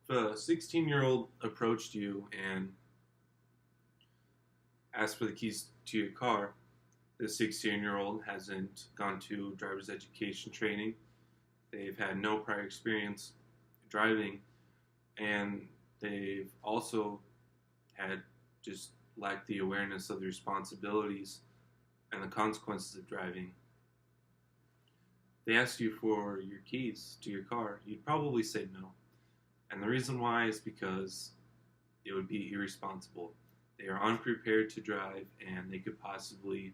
If a 16-year-old approached you and asked for the keys to your car, the 16-year-old hasn't gone to driver's education training, they've had no prior experience driving, and they've also had just lacked the awareness of the responsibilities and the consequences of driving. They asked you for your keys to your car, you'd probably say no. And the reason why is because it would be irresponsible. They are unprepared to drive and they could possibly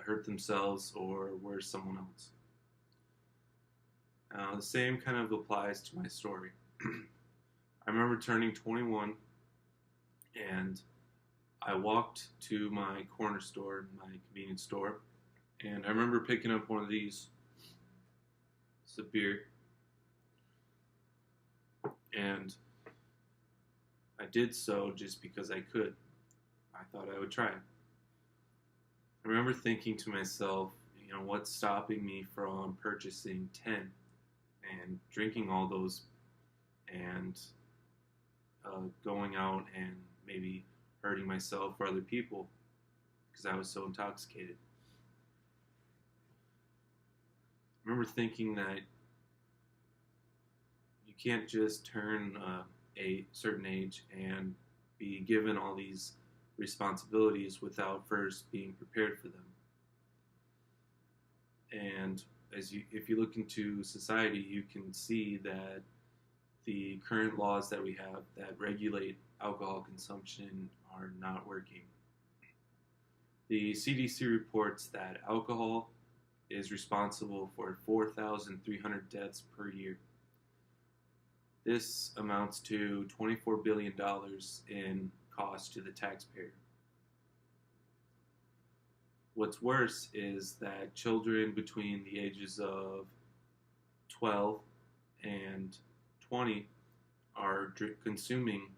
hurt themselves or worse, someone else. The same kind of applies to my story. I remember turning 21 and I walked to my corner store, my convenience store, and I remember picking up one of these. It's a beer. And I did so just because I could. I thought I would try it. I remember thinking to myself, what's stopping me from purchasing 10 and drinking all those and going out and maybe hurting myself or other people because I was so intoxicated. I remember thinking that you can't just turn a certain age and be given all these responsibilities without first being prepared for them. And if you look into society, you can see that the current laws that we have that regulate alcohol consumption are not working. The CDC reports that alcohol is responsible for 4,300 deaths per year. This amounts to $24 billion in cost to the taxpayer. What's worse is that children between the ages of 12 and 20 are consuming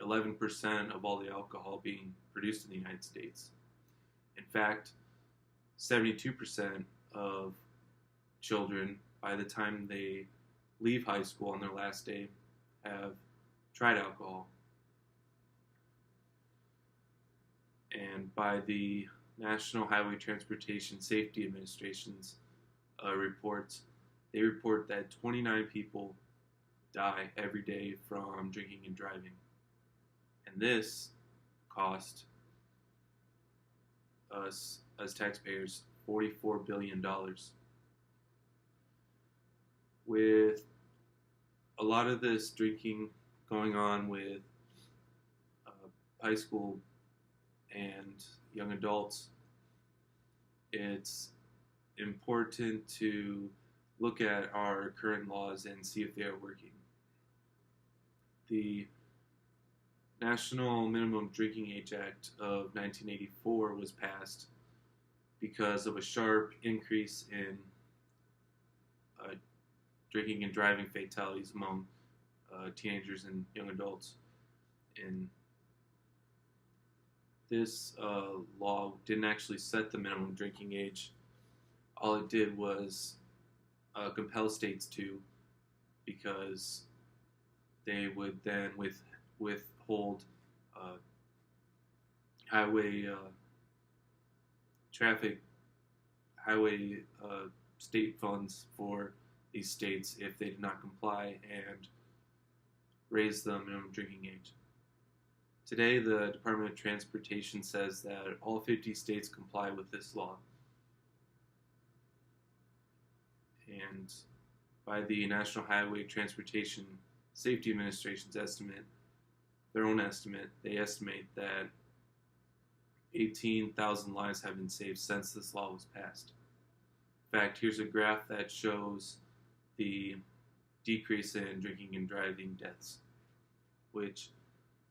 11% of all the alcohol being produced in the United States. In fact, 72% of children, by the time they leave high school on their last day, have tried alcohol. And by the National Highway Transportation Safety Administration's reports, they report that 29 people die every day from drinking and driving. And this cost us, as taxpayers, $44 billion. With a lot of this drinking going on with high school and young adults, it's important to look at our current laws and see if they are working. The National Minimum Drinking Age Act of 1984 was passed because of a sharp increase in drinking and driving fatalities among teenagers and young adults. And this law didn't actually set the minimum drinking age. All it did was compel states to, because they would then withhold highway state funds for these states if they did not comply and raise the minimum drinking age. Today, the Department of Transportation says that all 50 states comply with this law. And by the National Highway Transportation Safety Administration's estimate, their own estimate, they estimate that 18,000 lives have been saved since this law was passed. In fact, here's a graph that shows the decrease in drinking and driving deaths, which,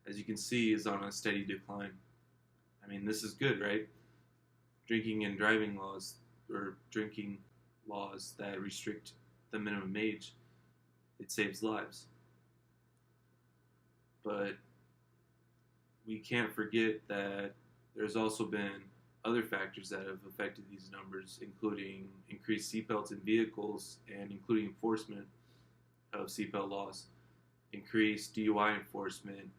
as you can see, is on a steady decline. I mean, this is good, right? Drinking and driving laws, or drinking laws that restrict the minimum age, it saves lives. But we can't forget that there's also been other factors that have affected these numbers, including increased seatbelts in vehicles and including enforcement of seatbelt laws. increase DUI enforcement,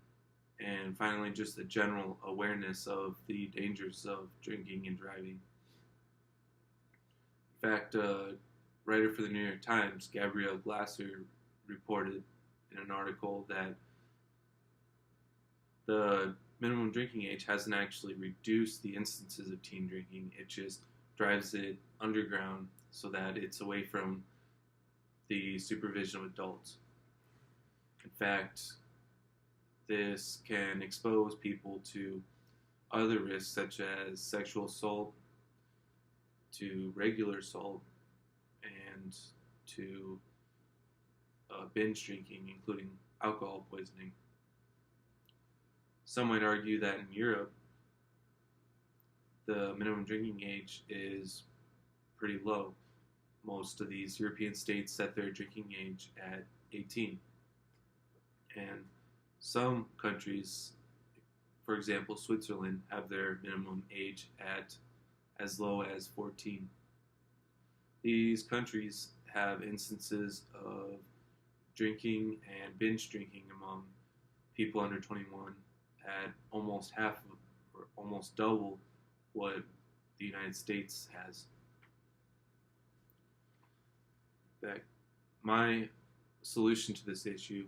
and finally just the general awareness of the dangers of drinking and driving. In fact, writer for the New York Times, Gabrielle Glasser, reported in an article that the minimum drinking age hasn't actually reduced the instances of teen drinking. It just drives it underground so that it's away from the supervision of adults. In fact, this can expose people to other risks such as sexual assault, to regular assault, and to binge drinking, including alcohol poisoning. Some might argue that in Europe, the minimum drinking age is pretty low. Most of these European states set their drinking age at 18. And some countries, for example, Switzerland, have their minimum age at as low as 14. These countries have instances of drinking and binge drinking among people under 21 at almost half of, or almost double what the United States has. That my solution to this issue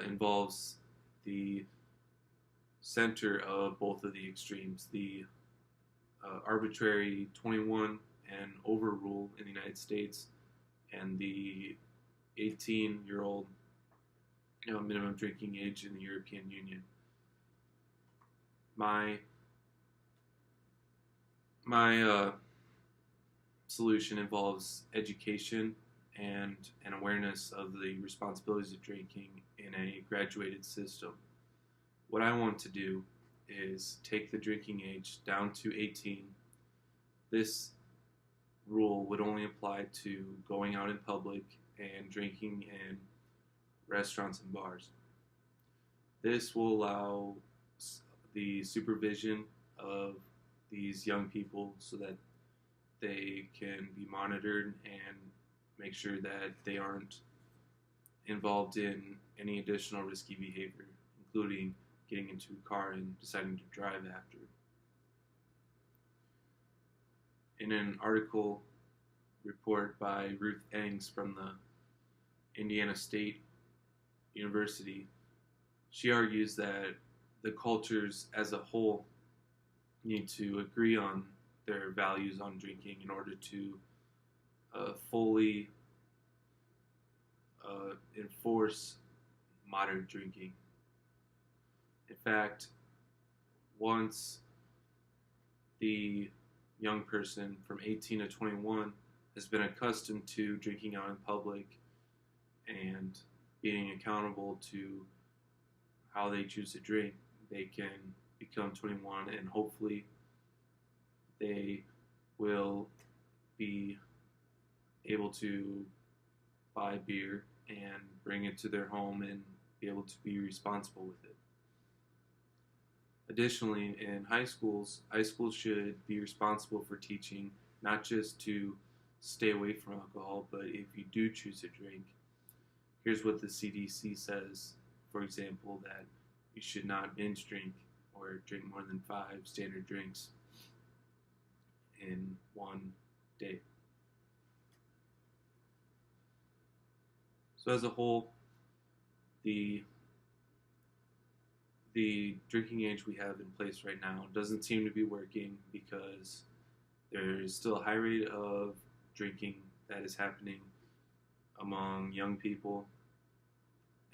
involves the center of both of the extremes, the arbitrary 21 and over rule in the United States, and the 18-year-old minimum drinking age in the European Union. My solution involves education and an awareness of the responsibilities of drinking in a graduated system. What I want to do is take the drinking age down to 18. This rule would only apply to going out in public and drinking in restaurants and bars. This will allow the supervision of these young people so that they can be monitored and make sure that they aren't involved in any additional risky behavior, including getting into a car and deciding to drive after. In an article report by Ruth Engs from the Indiana State University, she argues that the cultures as a whole need to agree on their values on drinking in order to fully enforce moderate drinking. In fact, once the young person from 18 to 21 has been accustomed to drinking out in public and being accountable to how they choose to drink, they can become 21 and hopefully they will be able to buy beer and bring it to their home and be able to be responsible with it. Additionally, in high schools should be responsible for teaching not just to stay away from alcohol, but if you do choose to drink, here's what the CDC says, for example, that you should not binge drink or drink more than 5 standard drinks in one day. So as a whole, the drinking age we have in place right now doesn't seem to be working because there is still a high rate of drinking that is happening among young people,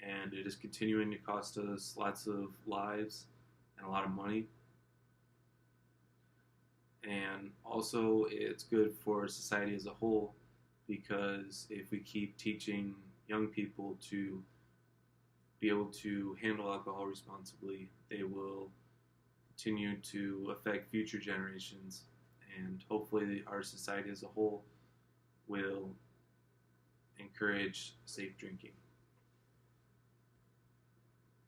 and it is continuing to cost us lots of lives and a lot of money. And also, it's good for society as a whole because if we keep teaching young people to be able to handle alcohol responsibly, they will continue to affect future generations, and hopefully our society as a whole will encourage safe drinking.